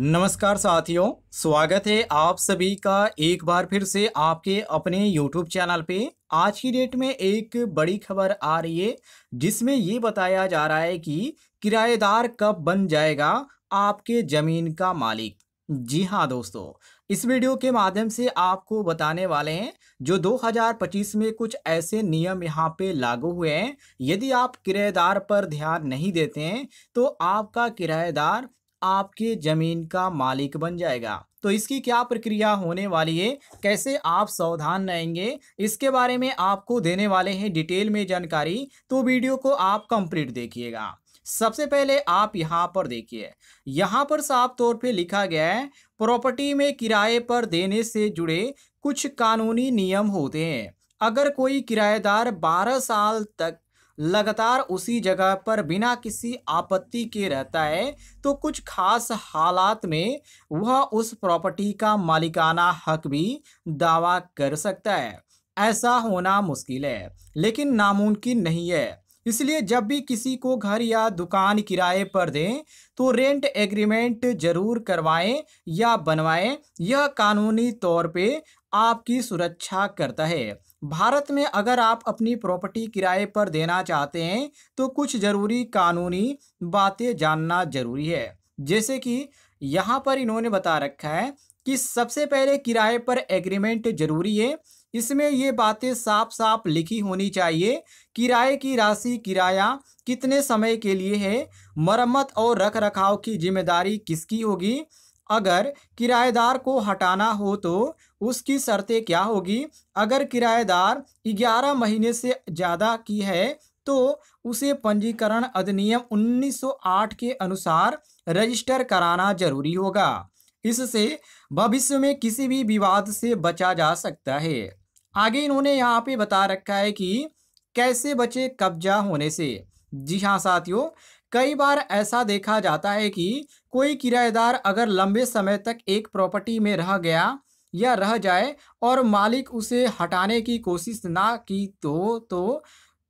नमस्कार साथियों, स्वागत है आप सभी का एक बार फिर से आपके अपने YouTube चैनल पे। आज की डेट में एक बड़ी खबर आ रही है जिसमें ये बताया जा रहा है कि किराएदार कब बन जाएगा आपके ज़मीन का मालिक। जी हाँ दोस्तों, इस वीडियो के माध्यम से आपको बताने वाले हैं जो 2025 में कुछ ऐसे नियम यहाँ पे लागू हुए हैं। यदि आप किराएदार पर ध्यान नहीं देते हैं तो आपका किराएदार आपके जमीन का मालिक बन जाएगा। तो इसकी क्या प्रक्रिया होने वाली है, कैसे आप सावधान रहेंगे, इसके बारे में आपको देने वाले हैं डिटेल में जानकारी। तो वीडियो को आप कंप्लीट देखिएगा। सबसे पहले आप यहाँ पर देखिए, यहाँ पर साफ तौर पे लिखा गया है प्रॉपर्टी में किराए पर देने से जुड़े कुछ कानूनी नियम होते हैं। अगर कोई किराएदार 12 साल तक लगातार उसी जगह पर बिना किसी आपत्ति के रहता है तो कुछ खास हालात में वह उस प्रॉपर्टी का मालिकाना हक भी दावा कर सकता है। ऐसा होना मुश्किल है लेकिन नामुमकिन नहीं है। इसलिए जब भी किसी को घर या दुकान किराए पर दें तो रेंट एग्रीमेंट जरूर करवाएं या बनवाएं। यह कानूनी तौर पे आपकी सुरक्षा करता है। भारत में अगर आप अपनी प्रॉपर्टी किराए पर देना चाहते हैं तो कुछ ज़रूरी कानूनी बातें जानना जरूरी है। जैसे कि यहाँ पर इन्होंने बता रखा है कि सबसे पहले किराए पर एग्रीमेंट जरूरी है। इसमें ये बातें साफ साफ लिखी होनी चाहिए। किराए की राशि, किराया कितने समय के लिए है, मरम्मत और रख रखाव की जिम्मेदारी किसकी होगी, अगर किराएदार को हटाना हो तो उसकी शर्तें क्या होगी, अगर किराएदार 11 महीने से ज़्यादा की है तो उसे पंजीकरण अधिनियम 1908 के अनुसार रजिस्टर कराना जरूरी होगा। इससे भविष्य में किसी भी विवाद से बचा जा सकता है। आगे इन्होंने यहाँ पे बता रखा है कि कैसे बचे कब्जा होने से। जी हाँ साथियों, कई बार ऐसा देखा जाता है कि कोई किराएदार अगर लंबे समय तक एक प्रॉपर्टी में रह गया या रह जाए और मालिक उसे हटाने की कोशिश ना की तो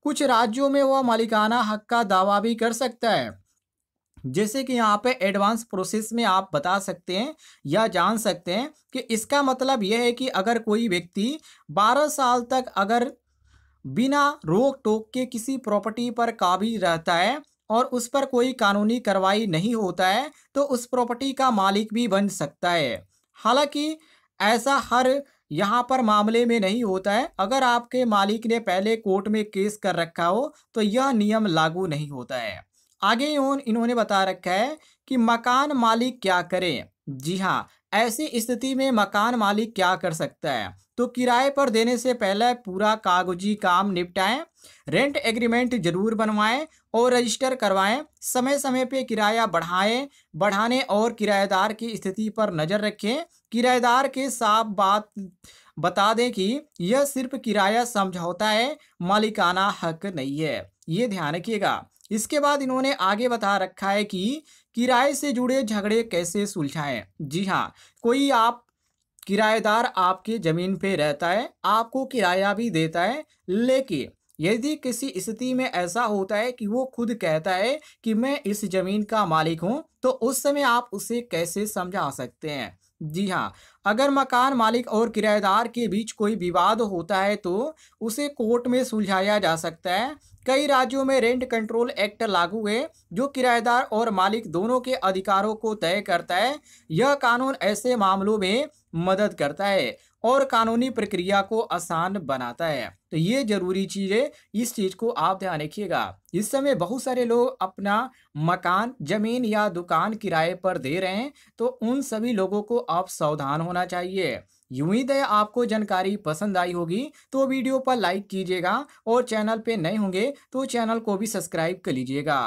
कुछ राज्यों में वह मालिकाना हक का दावा भी कर सकता है। जैसे कि यहाँ पे एडवांस प्रोसेस में आप बता सकते हैं या जान सकते हैं कि इसका मतलब यह है कि अगर कोई व्यक्ति 12 साल तक अगर बिना रोक टोक के किसी प्रॉपर्टी पर काबिज रहता है और उस पर कोई कानूनी कार्रवाई नहीं होता है तो उस प्रॉपर्टी का मालिक भी बन सकता है। हालांकि ऐसा हर यहाँ पर मामले में नहीं होता है। अगर आपके मालिक ने पहले कोर्ट में केस कर रखा हो तो यह नियम लागू नहीं होता है। आगे इन्होंने बता रखा है कि मकान मालिक क्या करे। जी हाँ, ऐसी स्थिति में मकान मालिक क्या कर सकता है तो किराए पर देने से पहले पूरा कागजी काम निपटाएं, रेंट एग्रीमेंट जरूर बनवाएं और रजिस्टर करवाएं। समय समय पे किराया बढ़ाने और किराएदार की स्थिति पर नज़र रखें। किराएदार के साफ बात बता दें कि यह सिर्फ किराया समझौता है, मालिकाना हक नहीं है। ये ध्यान रखिएगा। इसके बाद इन्होंने आगे बता रखा है कि किराए से जुड़े झगड़े कैसे सुलझाएं। जी हाँ, कोई आप किराएदार आपके ज़मीन पे रहता है, आपको किराया भी देता है, लेकिन यदि किसी स्थिति में ऐसा होता है कि वो खुद कहता है कि मैं इस ज़मीन का मालिक हूँ, तो उस समय आप उसे कैसे समझा सकते हैं। जी हाँ, अगर मकान मालिक और किराएदार के बीच कोई विवाद होता है तो उसे कोर्ट में सुलझाया जा सकता है। कई राज्यों में रेंट कंट्रोल एक्ट लागू है जो किराएदार और मालिक दोनों के अधिकारों को तय करता है। यह कानून ऐसे मामलों में मदद करता है और कानूनी प्रक्रिया को आसान बनाता है। तो ये जरूरी चीज़ है, इस चीज़ को आप ध्यान रखिएगा। इस समय बहुत सारे लोग अपना मकान, जमीन या दुकान किराए पर दे रहे हैं तो उन सभी लोगों को आप सावधान होना चाहिए। उम्मीद है आपको जानकारी पसंद आई होगी तो वीडियो पर लाइक कीजिएगा और चैनल पे नए होंगे तो चैनल को भी सब्सक्राइब कर लीजिएगा।